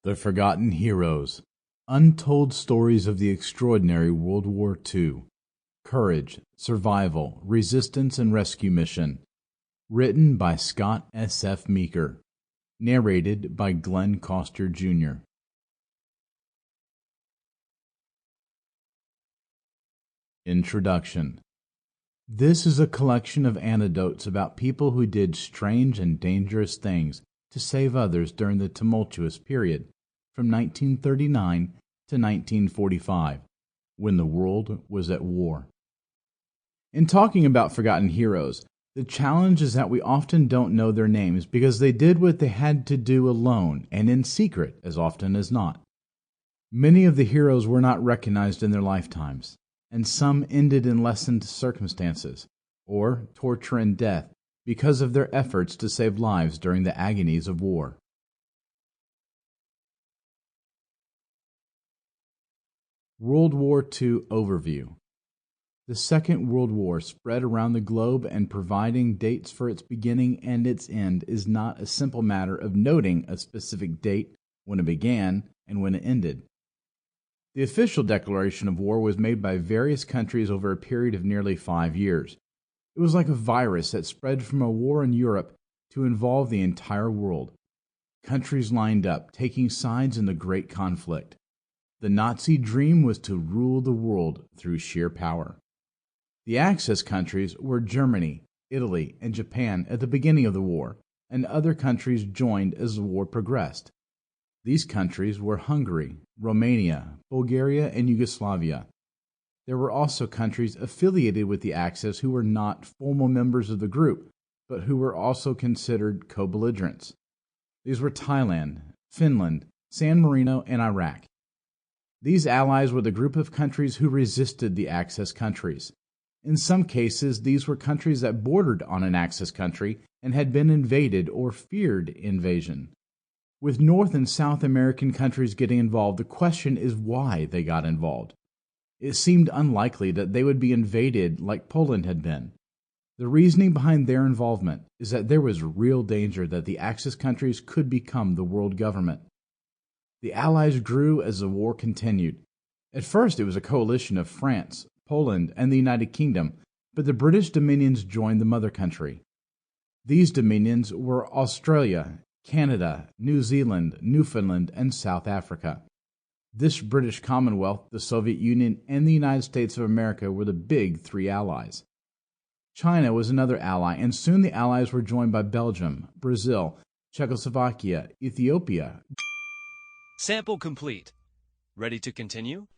The Forgotten Heroes. Untold Stories of the Extraordinary World War II. Courage, Survival, Resistance, and Rescue Mission. Written by Scott S.F. Meaker. Narrated by Glenn Koster, Jr. Introduction. This is a collection of anecdotes about people who did strange and dangerous things to save others during the tumultuous period from 1939 to 1945, when the world was at war. In talking about forgotten heroes, the challenge is that we often don't know their names because they did what they had to do alone and in secret as often as not. Many of the heroes were not recognized in their lifetimes, and some ended in lessened circumstances, or torture and death, because of their efforts to save lives during the agonies of war. World War II Overview. The Second World War spread around the globe, and providing dates for its beginning and its end is not a simple matter of noting a specific date when it began and when it ended. The official declaration of war was made by various countries over a period of nearly 5 years. It was like a virus that spread from a war in Europe to involve the entire world. Countries lined up, taking sides in the great conflict. The Nazi dream was to rule the world through sheer power. The Axis countries were Germany, Italy, and Japan at the beginning of the war, and other countries joined as the war progressed. These countries were Hungary, Romania, Bulgaria, and Yugoslavia. There were also countries affiliated with the Axis who were not formal members of the group, but who were also considered co-belligerents. These were Thailand, Finland, San Marino, and Iraq. These allies were the group of countries who resisted the Axis countries. In some cases, these were countries that bordered on an Axis country and had been invaded or feared invasion. With North and South American countries getting involved, the question is why they got involved. It seemed unlikely that they would be invaded like Poland had been. The reasoning behind their involvement is that there was real danger that the Axis countries could become the world government. The Allies grew as the war continued. At first, it was a coalition of France, Poland, and the United Kingdom, but the British dominions joined the mother country. These dominions were Australia, Canada, New Zealand, Newfoundland, and South Africa. This British Commonwealth, the Soviet Union, and the United States of America were the big three allies. China was another ally, and soon the allies were joined by Belgium, Brazil, Czechoslovakia, Ethiopia. Sample complete. Ready to continue?